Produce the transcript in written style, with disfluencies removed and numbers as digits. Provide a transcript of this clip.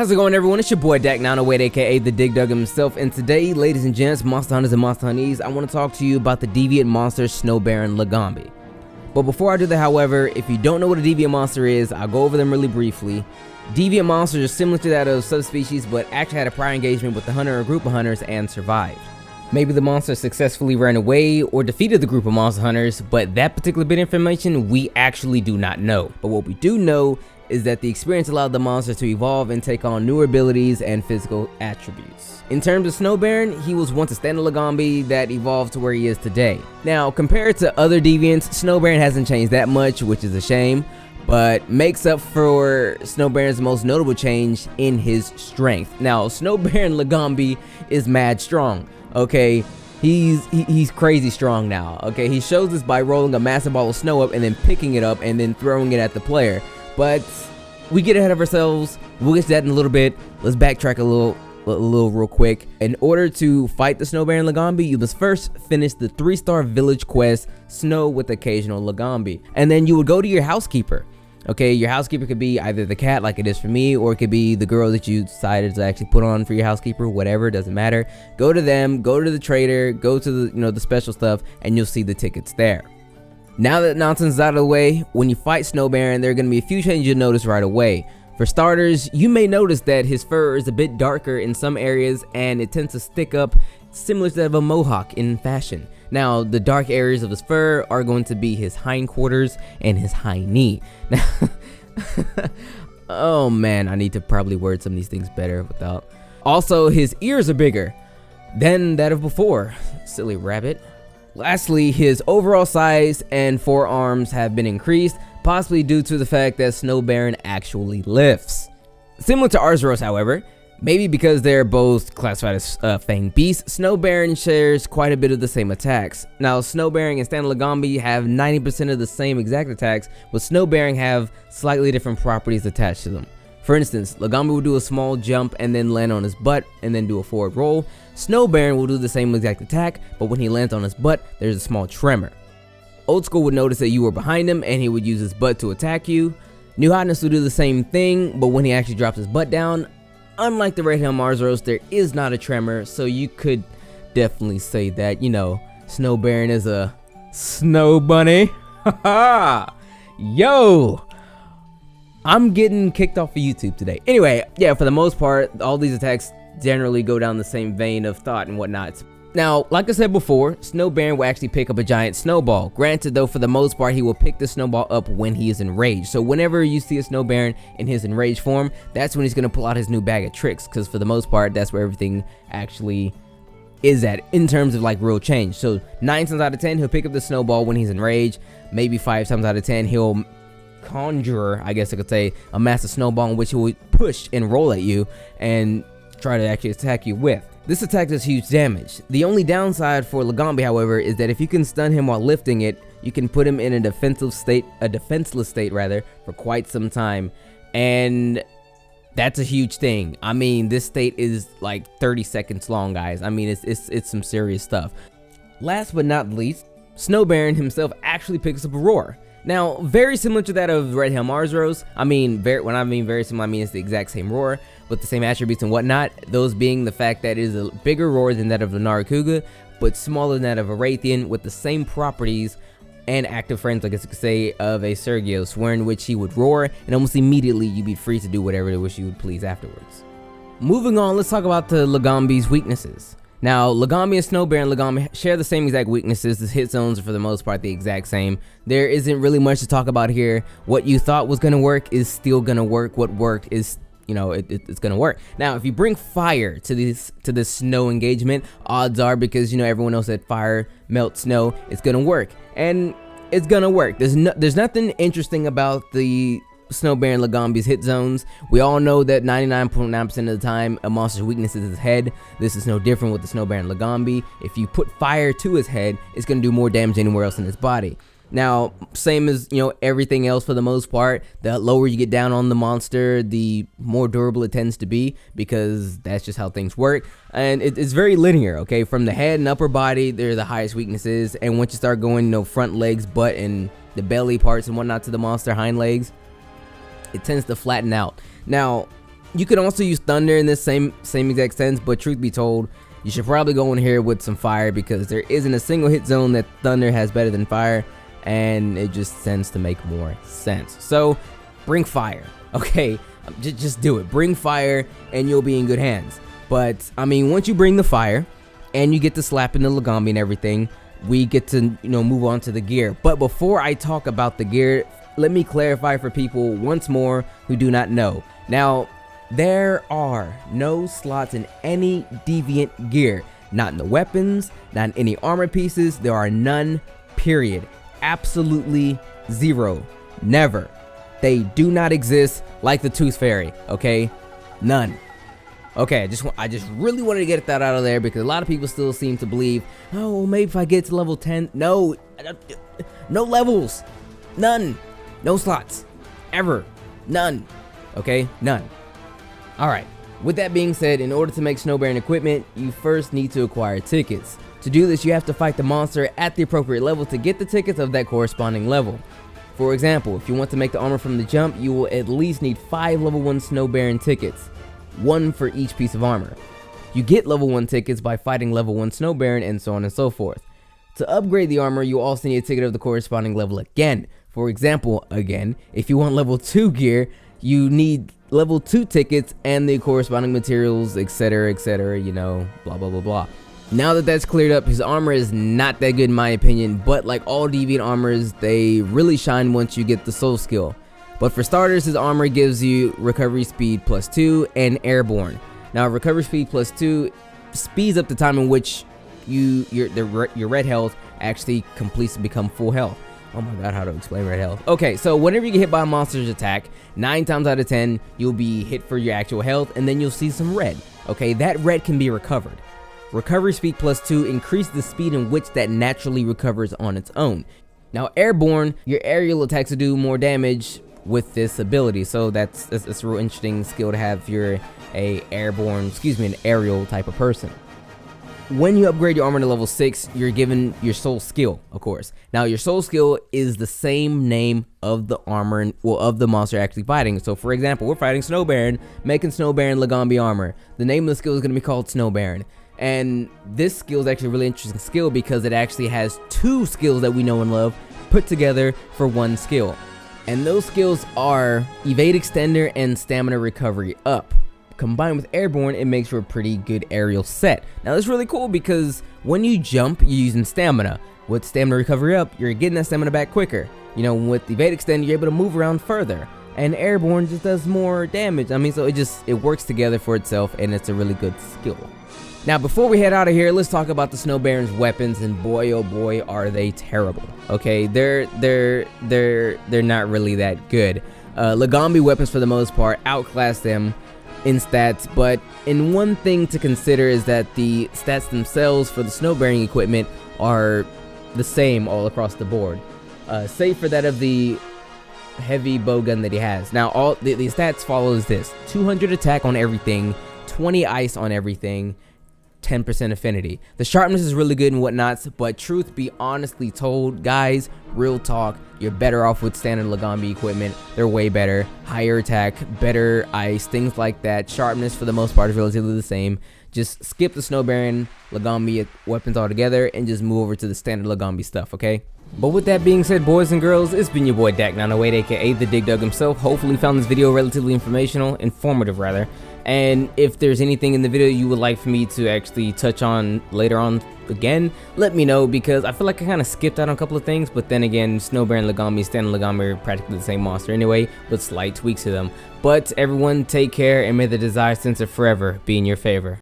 How's it going, everyone? It's your boy Dak908, aka the Dig Dug himself, and today, ladies and gents, monster hunters and monster hunties, I want to talk to you about the deviant monster Snowbaron Lagombi. But before I do that, however, if you don't know what a deviant monster is, I'll go over them really briefly. Deviant monsters are similar to that of subspecies, but actually had a prior engagement with the hunter or group of hunters and survived. Maybe the monster successfully ran away or defeated the group of monster hunters, but that particular bit of information we actually do not know. But what we do know is that the experience allowed the monster to evolve and take on newer abilities and physical attributes. In terms of Snowbaron, he was once a standard Lagombi that evolved to where he is today. Now, compared to other deviants, Snowbaron hasn't changed that much, which is a shame, but makes up for Snowbaron's most notable change in his strength. Now, Snowbaron Lagombi is mad strong, okay? He's crazy strong now, okay? He shows this by rolling a massive ball of snow up and then picking it up and then throwing it at the player. But we get ahead of ourselves. We'll get to that in a little bit. Let's backtrack a little real quick. In order to fight the Snowbaron Lagombi, you must first finish the 3-star village quest, Snow with Occasional Lagombi. And then you would go to your housekeeper. Okay, your housekeeper could be either the cat like it is for me, or it could be the girl that you decided to actually put on for your housekeeper, whatever, doesn't matter. Go to them, go to the trader, go to the, the special stuff, and you'll see the tickets there. Now that nonsense is out of the way, when you fight Snowbaron, there are going to be a few changes you'll notice right away. For starters, you may notice that his fur is a bit darker in some areas and it tends to stick up similar to that of a mohawk in fashion. Now, the dark areas of his fur are going to be his hindquarters and his hind knee. Now, oh man, I need to probably word some of these things better without. Also, his ears are bigger than that of before. Silly rabbit. Lastly, his overall size and forearms have been increased, possibly due to the fact that Snowbaron actually lifts. Similar to Arzuros, however, maybe because they're both classified as fanged beasts, Snowbaron shares quite a bit of the same attacks. Now, Snowbaron and standard Lagombi have 90% of the same exact attacks, but Snowbaron have slightly different properties attached to them. For instance, Lagombi will do a small jump and then land on his butt and then do a forward roll. Snowbaron will do the same exact attack, but when he lands on his butt, there's a small tremor. Old School would notice that you were behind him and he would use his butt to attack you. New Hotness will do the same thing, but when he actually drops his butt down, unlike the Red Helm Arzuros, there is not a tremor, so you could definitely say that, Snowbaron is a snow bunny. Haha! Yo! I'm getting kicked off of YouTube today. Anyway, yeah, for the most part, all these attacks generally go down the same vein of thought and whatnot. Now, like I said before, Snowbaron will actually pick up a giant snowball. Granted, though, for the most part, he will pick the snowball up when he is enraged. So whenever you see a Snowbaron in his enraged form, that's when he's going to pull out his new bag of tricks. Because for the most part, that's where everything actually is at in terms of like real change. So 9 times out of 10, he'll pick up the snowball when he's enraged. Maybe 5 times out of 10, he'll conjure, I guess I could say, a massive snowball in which he will push and roll at you and try to actually attack you with. This attack does huge damage. The only downside for Lagombi, however, is that if you can stun him while lifting it, you can put him in a defenseless state for quite some time, and that's a huge thing. I mean, this state is like 30 seconds long, guys. I mean, it's some serious stuff. Last but not least, Snowbaron himself actually picks up a roar. Now, very similar to that of Red Helm Arzuros. I mean, when I mean very similar, I mean it's the exact same roar with the same attributes and whatnot. Those being the fact that it is a bigger roar than that of the Narakuga, but smaller than that of a Raytheon, with the same properties and active frames, I guess you could say, of a Sergios, wherein which he would roar, and almost immediately you'd be free to do whatever it was you would please afterwards. Moving on, let's talk about the Lagombi's weaknesses. Now, Lagombi and Snowbaron Lagombi share the same exact weaknesses. The hit zones are for the most part the exact same. There isn't really much to talk about here. What you thought was going to work is still going to work. What worked is, it's going to work. Now, if you bring fire to this snow engagement, odds are, because, everyone knows that fire melts snow, it's going to work. And it's going to work. There's nothing interesting about the Snowbaron Lagombi's hit zones. We all know that 99.9% of the time a monster's weakness is his head. This is no different with the Snowbaron Lagombi. If you put fire to his head, it's going to do more damage anywhere else in his body. Now, same as everything else for the most part, the lower you get down on the monster, the more durable it tends to be, because that's just how things work. And it's very linear, okay? From the head and upper body, they're the highest weaknesses, and once you start going front legs, butt, and the belly parts and whatnot to the monster, hind legs, it tends to flatten out. Now, You could also use thunder in this same exact sense, but truth be told, you should probably go in here with some fire because there isn't a single hit zone that thunder has better than fire, and it just tends to make more sense. So bring fire, okay? Just do it. Bring fire and you'll be in good hands. But I mean, once you bring the fire and you get to slapping the Lagombi and everything, we get to, move on to the gear. But before I talk about the gear, let me clarify for people once more who do not know. Now, there are no slots in any Deviant gear. Not in the weapons, not in any armor pieces. There are none, period. Absolutely zero. Never. They do not exist like the Tooth Fairy, okay? None. Okay, I just really wanted to get that out of there because a lot of people still seem to believe, oh, well, maybe if I get to level 10. No levels. None. No slots. Ever. None. Okay? None. Alright, with that being said, in order to make Snowbaron equipment, you first need to acquire tickets. To do this, you have to fight the monster at the appropriate level to get the tickets of that corresponding level. For example, if you want to make the armor from the jump, you will at least need 5 level 1 Snowbaron tickets, 1 for each piece of armor. You get level 1 tickets by fighting level 1 Snowbaron and so on and so forth. To upgrade the armor, you also need a ticket of the corresponding level again. For example, again, if you want level 2 gear, you need level 2 tickets and the corresponding materials, etc, blah blah blah blah. Now that that's cleared up, his armor is not that good in my opinion, but like all Deviant armors, they really shine once you get the soul skill. But for starters, his armor gives you recovery speed +2 and airborne. Now recovery speed +2 speeds up the time in which your red health actually completes to become full health. Oh my god, how to explain red health? Okay, so whenever you get hit by a monster's attack, 9 times out of 10, you'll be hit for your actual health, and then you'll see some red. Okay, that red can be recovered. Recovery speed +2 increases the speed in which that naturally recovers on its own. Now airborne, your aerial attacks will do more damage with this ability, so that's a real interesting skill to have if you're an aerial type of person. When you upgrade your armor to level 6, you're given your soul skill, of course. Now, your soul skill is the same name of the armor, of the monster actually fighting. So, for example, we're fighting Snowbaron, making Snowbaron Lagombi armor. The name of the skill is going to be called Snowbaron. And this skill is actually a really interesting skill because it actually has 2 skills that we know and love put together for 1 skill. And those skills are Evade Extender and Stamina Recovery Up. Combined with airborne, it makes for a pretty good aerial set. Now that's really cool because when you jump, you're using stamina. With stamina recovery up, you're getting that stamina back quicker. With evade extend, you're able to move around further. And airborne just does more damage. I mean, so it works together for itself, and it's a really good skill. Now, before we head out of here, let's talk about the Snowbaron's weapons, and boy, oh boy, are they terrible. Okay, they're not really that good. Lagombi weapons, for the most part, outclass them in stats, but in one thing to consider is that the stats themselves for the Snowbaron equipment are the same all across the board, save for that of the heavy bow gun that he has. Now all the stats follows this: 200 attack on everything, 20 ice on everything, 10% affinity. The sharpness is really good and whatnot, but truth be honestly told, guys, real talk, you're better off with standard Lagombi equipment. They're way better. Higher attack, better ice, things like that. Sharpness for the most part is relatively the same. Just skip the Snowbaron Lagombi weapons altogether and just move over to the standard Lagombi stuff, okay? But with that being said, boys and girls, it's been your boy Dak908, aka the Dig Dug himself. Hopefully found this video relatively informative rather. And if there's anything in the video you would like for me to actually touch on later on again, let me know, because I feel like I kind of skipped out on a couple of things. But then again, Snowbaron, Lagombi, standard Lagombi are practically the same monster anyway, with slight tweaks to them. But everyone, take care, and may the desired sensor forever be in your favor.